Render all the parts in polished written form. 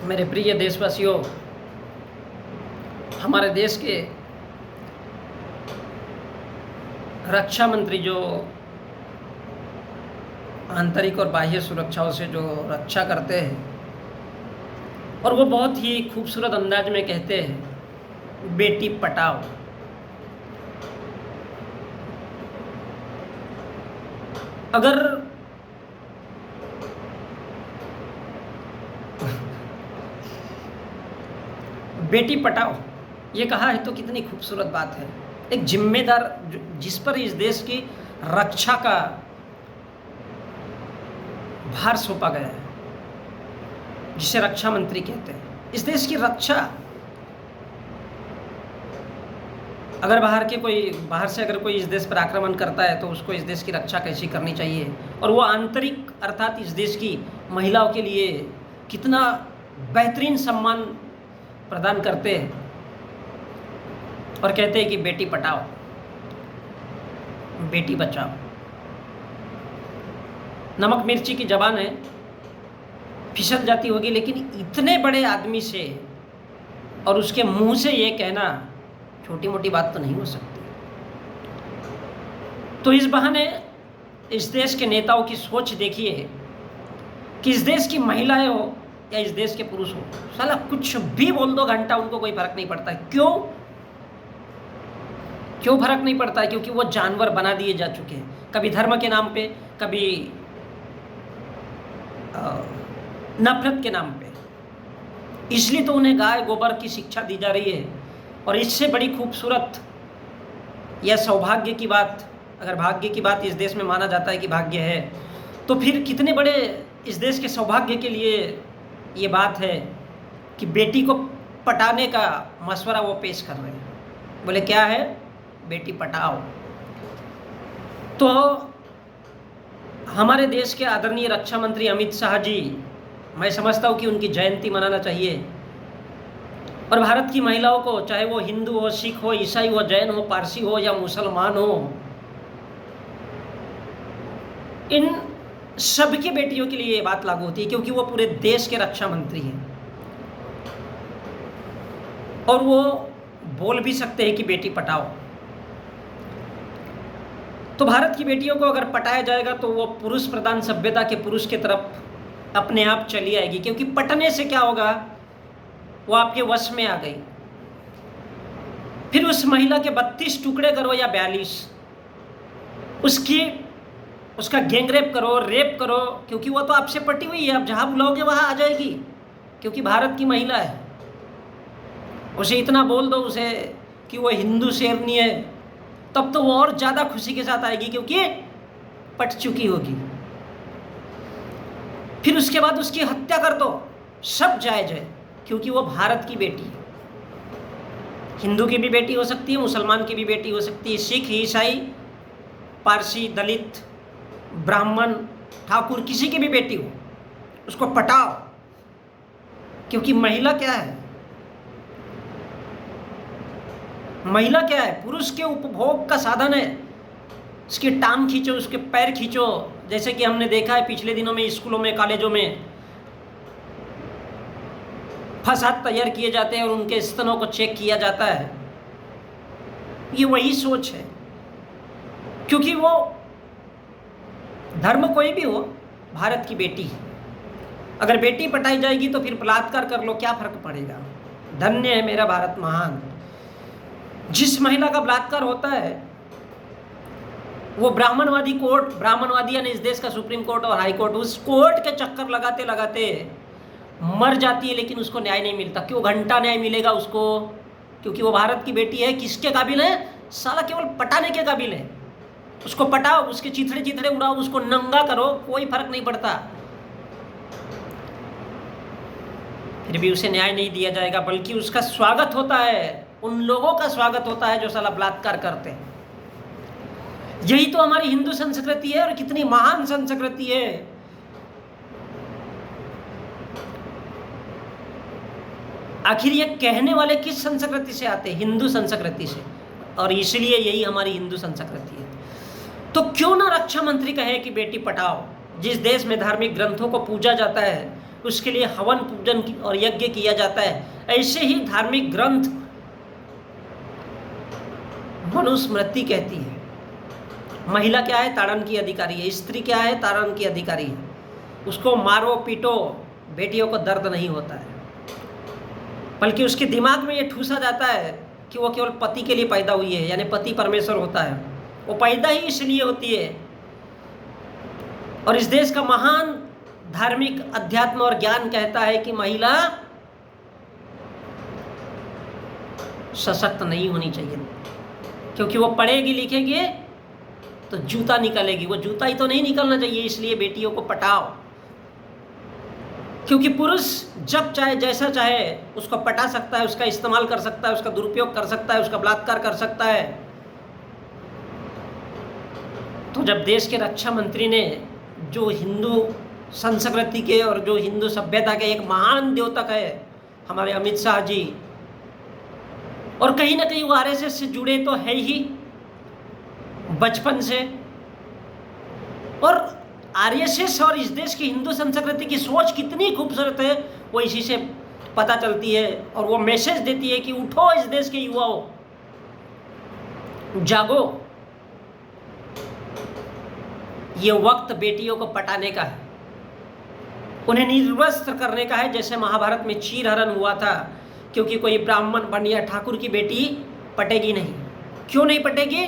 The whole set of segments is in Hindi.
मेरे प्रिय देशवासियों, हमारे देश के रक्षा मंत्री जो आंतरिक और बाह्य सुरक्षाओं से जो रक्षा करते हैं और वो बहुत ही खूबसूरत अंदाज में कहते हैं, बेटी पटाओ। अगर बेटी पटाओ ये कहा है तो कितनी खूबसूरत बात है। एक जिम्मेदार जिस पर इस देश की रक्षा का भार सौंपा गया है, जिसे रक्षा मंत्री कहते हैं। इस देश की रक्षा, अगर बाहर से अगर कोई इस देश पर आक्रमण करता है तो उसको इस देश की रक्षा कैसी करनी चाहिए, और वो आंतरिक अर्थात इस देश की महिलाओं के लिए कितना बेहतरीन सम्मान प्रदान करते हैं और कहते हैं कि बेटी पटाओ, बेटी बचाओ। नमक मिर्ची की जबान है, फिसल जाती होगी, लेकिन इतने बड़े आदमी से और उसके मुंह से ये कहना छोटी मोटी बात तो नहीं हो सकती। तो इस बहाने इस देश के नेताओं की सोच देखिए कि इस देश की महिलाएं हो या इस देश के पुरुष हो, साला कुछ भी बोल दो घंटा, उनको कोई फर्क नहीं पड़ता है। क्यों फर्क नहीं पड़ता है? क्योंकि वो जानवर बना दिए जा चुके हैं, कभी धर्म के नाम पे, कभी नफरत के नाम पे। इसलिए तो उन्हें गाय गोबर की शिक्षा दी जा रही है। और इससे बड़ी खूबसूरत या सौभाग्य की बात, अगर भाग्य की बात इस देश में माना जाता है कि भाग्य है, तो फिर कितने बड़े इस देश के सौभाग्य के लिए ये बात है कि बेटी को पटाने का मशवरा वो पेश कर रहे हैं। बोले क्या है? बेटी पटाओ। तो हमारे देश के आदरणीय रक्षा मंत्री अमित शाह जी, मैं समझता हूँ कि उनकी जयंती मनाना चाहिए। और भारत की महिलाओं को, चाहे वो हिंदू हो, सिख हो, ईसाई हो, जैन हो, पारसी हो या मुसलमान हो, इन सबकी बेटियों के लिए ये बात लागू होती है, क्योंकि वो पूरे देश के रक्षा मंत्री हैं और वो बोल भी सकते हैं कि बेटी पटाओ। तो भारत की बेटियों को अगर पटाया जाएगा तो वो पुरुष प्रधान सभ्यता के पुरुष की तरफ अपने आप चली आएगी, क्योंकि पटने से क्या होगा, वो आपके वश में आ गई। फिर उस महिला के 32 टुकड़े करो या 42, उसका गैंगरेप करो, रेप करो, क्योंकि वो तो आपसे पटी हुई है। आप जहां बुलाओगे वहां आ जाएगी, क्योंकि भारत की महिला है। उसे इतना बोल दो उसे कि वो हिंदू शेरनी है, तब तो वो और ज़्यादा खुशी के साथ आएगी, क्योंकि पट चुकी होगी। फिर उसके बाद उसकी हत्या कर दो, सब जायज है, क्योंकि वो भारत की बेटी है। हिंदू की भी बेटी हो सकती है, मुसलमान की भी बेटी हो सकती है, सिख, ईसाई, पारसी, दलित, ब्राह्मण, ठाकुर, किसी की भी बेटी हो, उसको पटाओ। क्योंकि महिला क्या है? महिला क्या है? पुरुष के उपभोग का साधन है। उसकी टांग खींचो, उसके पैर खींचो, जैसे कि हमने देखा है पिछले दिनों में स्कूलों में, कॉलेजों में फसाद तैयार किए जाते हैं और उनके स्तनों को चेक किया जाता है। ये वही सोच है, क्योंकि वो धर्म कोई भी हो, भारत की बेटी है। अगर बेटी पटाई जाएगी तो फिर बलात्कार कर लो, क्या फर्क पड़ेगा? धन्य है मेरा भारत महान। जिस महिला का बलात्कार होता है वो ब्राह्मणवादी यानी इस देश का सुप्रीम कोर्ट और हाई कोर्ट, उस कोर्ट के चक्कर लगाते लगाते मर जाती है, लेकिन उसको न्याय नहीं मिलता। क्यों? घंटा न्याय मिलेगा उसको, क्योंकि वो भारत की बेटी है। किसके काबिल है? साला केवल पटाने के काबिल है। उसको पटाओ, उसके चिथड़े उड़ाओ, उसको नंगा करो, कोई फर्क नहीं पड़ता। फिर भी उसे न्याय नहीं दिया जाएगा, बल्कि उसका स्वागत होता है, उन लोगों का स्वागत होता है जो साला बलात्कार करते हैं। यही तो हमारी हिंदू संस्कृति है, और कितनी महान संस्कृति है। आखिर ये कहने वाले किस संस्कृति से आते हैं? हिंदू संस्कृति से, और इसलिए यही हमारी हिंदू संस्कृति है। तो क्यों ना रक्षा मंत्री कहे कि बेटी पटाओ? जिस देश में धार्मिक ग्रंथों को पूजा जाता है, उसके लिए हवन पूजन और यज्ञ किया जाता है। ऐसे ही धार्मिक ग्रंथ मनुस्मृति कहती है महिला क्या है, ताड़न की अधिकारी है, स्त्री क्या है, ताड़न की अधिकारी है। उसको मारो पीटो, बेटियों को दर्द नहीं होता है, बल्कि उसके दिमाग में ये ठूसा जाता है कि वो केवल पति के लिए पैदा हुई है, यानी पति परमेश्वर होता है, वो पैदा ही इसलिए होती है। और इस देश का महान धार्मिक अध्यात्म और ज्ञान कहता है कि महिला सशक्त नहीं होनी चाहिए, क्योंकि वो पढ़ेगी लिखेगी तो जूता निकलेगी, वो जूता ही तो नहीं निकलना चाहिए। इसलिए बेटियों को पटाओ, क्योंकि पुरुष जब चाहे जैसा चाहे उसको पटा सकता है, उसका इस्तेमाल कर सकता है, उसका दुरुपयोग कर सकता है, उसका बलात्कार कर सकता है। तो जब देश के रक्षा मंत्री ने जो हिंदू संस्कृति के और जो हिंदू सभ्यता के एक महान द्योतक है हमारे अमित शाह जी, और कहीं ना कहीं वो आरएसएस से जुड़े तो है ही बचपन से, और आरएसएस और इस देश की हिंदू संस्कृति की सोच कितनी खूबसूरत है वो इसी से पता चलती है। और वो मैसेज देती है कि उठो इस देश के युवाओं, जागो, ये वक्त बेटियों को पटाने का है, उन्हें निर्वस्त्र करने का है। जैसे महाभारत में चीरहरण हुआ था, क्योंकि कोई ब्राह्मण बनिया ठाकुर की बेटी पटेगी नहीं। क्यों नहीं पटेगी?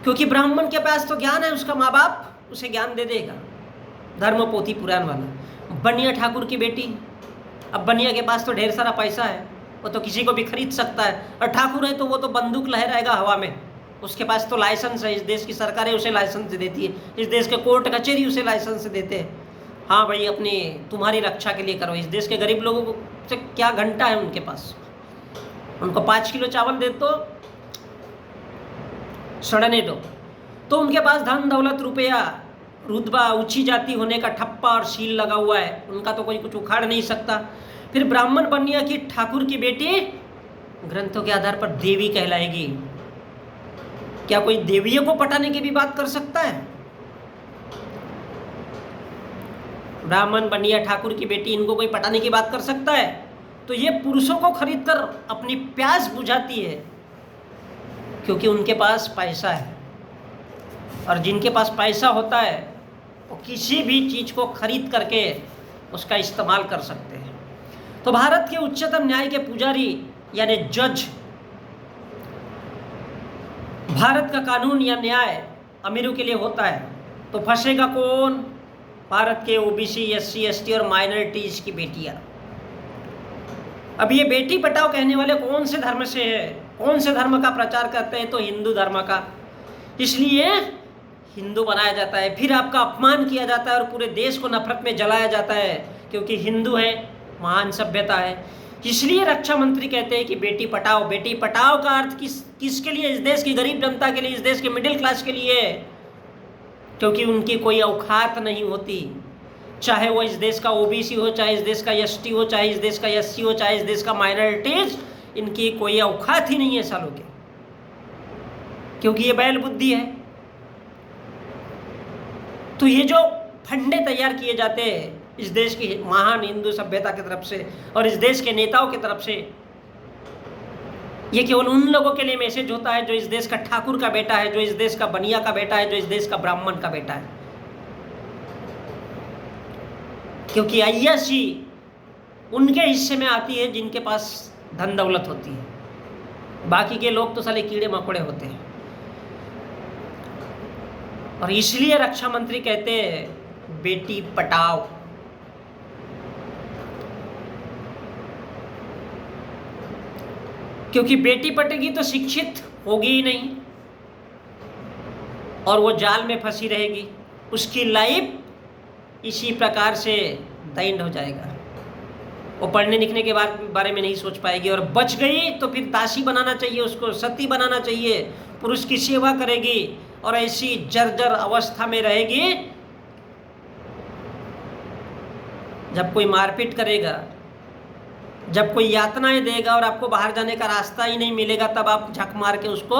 क्योंकि ब्राह्मण के पास तो ज्ञान है, उसका माँ बाप उसे ज्ञान दे देगा, धर्म पोथी पुराण वाला। बनिया ठाकुर की बेटी, अब बनिया के पास तो ढेर सारा पैसा है, वो तो किसी को भी खरीद सकता है, और ठाकुर है तो वो तो बंदूक लहराएगा हवा में, उसके पास तो लाइसेंस है, इस देश की सरकारें उसे लाइसेंस देती है, इस देश के कोर्ट कचहरी उसे लाइसेंस देते हैं। हाँ भाई, अपनी तुम्हारी रक्षा के लिए करो। इस देश के गरीब लोगों से क्या घंटा है उनके पास, उनको 5 किलो चावल दे तो सड़ने दो, तो उनके पास धन दौलत रुपया रुतबा ऊंची जाति होने का ठप्पा और शील लगा हुआ है, उनका तो कोई कुछ उखाड़ नहीं सकता। फिर ब्राह्मण बनिया की ठाकुर की बेटी ग्रंथों के आधार पर देवी कहलाएगी। क्या कोई देवियों को पटाने की भी बात कर सकता है? ब्राह्मण बनिया ठाकुर की बेटी, इनको कोई पटाने की बात कर सकता है? तो ये पुरुषों को खरीदकर अपनी प्यास बुझाती है, क्योंकि उनके पास पैसा है, और जिनके पास पैसा होता है वो किसी भी चीज़ को खरीद करके उसका इस्तेमाल कर सकते हैं। तो भारत के उच्चतम न्याय के पुजारी यानी जज, भारत का कानून या न्याय अमीरों के लिए होता है, तो फंसेगा कौन? भारत के ओबीसी, एससी, एसटी और माइनॉरिटीज की बेटियां। अब ये बेटी पटाओ कहने वाले कौन से धर्म से है, कौन से धर्म का प्रचार करते हैं? तो हिंदू धर्म का। इसलिए हिंदू बनाया जाता है, फिर आपका अपमान किया जाता है और पूरे देश को नफरत में जलाया जाता है, क्योंकि हिंदू है, महान सभ्यता है। इसलिए रक्षा मंत्री कहते हैं कि बेटी पटाओ। बेटी पटाओ का अर्थ किसके लिए? इस देश की गरीब जनता के लिए, इस देश के मिडिल क्लास के लिए, क्योंकि उनकी कोई औकात नहीं होती। चाहे वो इस देश का ओबीसी हो, चाहे इस देश का एसटी हो, चाहे इस देश का एससी हो, चाहे इस देश का माइनॉरिटीज, इनकी कोई औकात ही नहीं है सालों के, क्योंकि ये बैल बुद्धि है। तो ये जो फंडे तैयार किए जाते हैं इस देश की महान हिंदू सभ्यता की तरफ से और इस देश के नेताओं की तरफ से, ये केवल उन लोगों के लिए मैसेज होता है जो इस देश का ठाकुर का बेटा है, जो इस देश का बनिया का बेटा है, जो इस देश का ब्राह्मण का बेटा है। क्योंकि अय्याशी उनके हिस्से में आती है जिनके पास धन दौलत होती है, बाकी के लोग तो साले कीड़े मकोड़े होते हैं। और इसलिए रक्षा मंत्री कहते हैं बेटी पटाओ। क्योंकि बेटी पटेगी तो शिक्षित होगी ही नहीं और वो जाल में फंसी रहेगी, उसकी लाइफ इसी प्रकार से दैंड हो जाएगा। वो पढ़ने लिखने के बारे में नहीं सोच पाएगी, और बच गई तो फिर दासी बनाना चाहिए, उसको सती बनाना चाहिए, पुरुष की सेवा करेगी और ऐसी जर्जर अवस्था में रहेगी। जब कोई मारपीट करेगा, जब कोई यातनाएं देगा और आपको बाहर जाने का रास्ता ही नहीं मिलेगा, तब आप झक मार के उसको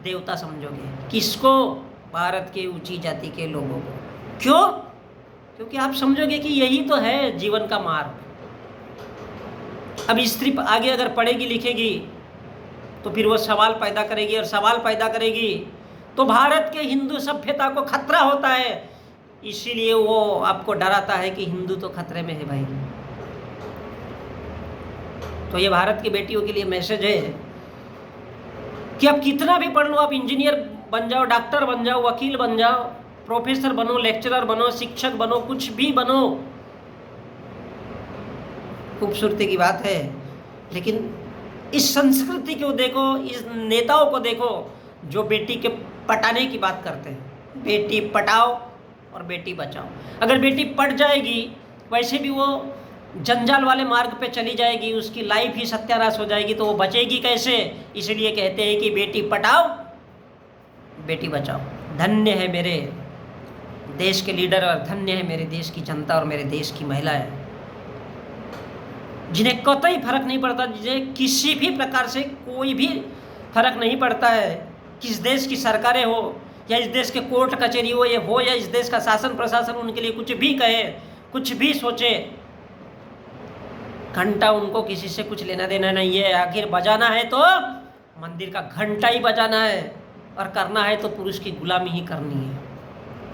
देवता समझोगे। किसको? भारत के ऊंची जाति के लोगों को। क्यों? क्योंकि आप समझोगे कि यही तो है जीवन का मार्ग। अब स्त्री आगे अगर पढ़ेगी लिखेगी तो फिर वो सवाल पैदा करेगी, और सवाल पैदा करेगी तो भारत के हिंदू सभ्यता को खतरा होता है। इसीलिए वो आपको डराता है कि हिंदू तो खतरे में है भाई। तो ये भारत की बेटियों के लिए मैसेज है कि आप कितना भी पढ़ लो, आप इंजीनियर बन जाओ, डॉक्टर बन जाओ, वकील बन जाओ, प्रोफेसर बनो, लेक्चरर बनो, शिक्षक बनो, कुछ भी बनो, खूबसूरती की बात है, लेकिन इस संस्कृति को देखो, इस नेताओं को देखो जो बेटी के पटाने की बात करते हैं। बेटी पटाओ और बेटी बचाओ। अगर बेटी पट जाएगी, वैसे भी वो जंजाल वाले मार्ग पे चली जाएगी, उसकी लाइफ ही सत्यानाश हो जाएगी, तो वो बचेगी कैसे? इसलिए कहते हैं कि बेटी पटाओ बेटी बचाओ। धन्य है मेरे देश के लीडर और धन्य है मेरे देश की जनता और मेरे देश की महिलाएं, जिन्हें कतई फर्क नहीं पड़ता, जिन्हें किसी भी प्रकार से कोई भी फर्क नहीं पड़ता है किस देश की सरकारें हो या इस देश के कोर्ट कचहरी हो ये हो या इस देश का शासन प्रशासन उनके लिए कुछ भी कहे, कुछ भी सोचे, घंटा उनको किसी से कुछ लेना देना नहीं है। आखिर बजाना है तो मंदिर का घंटा ही बजाना है, और करना है तो पुरुष की गुलामी ही करनी है।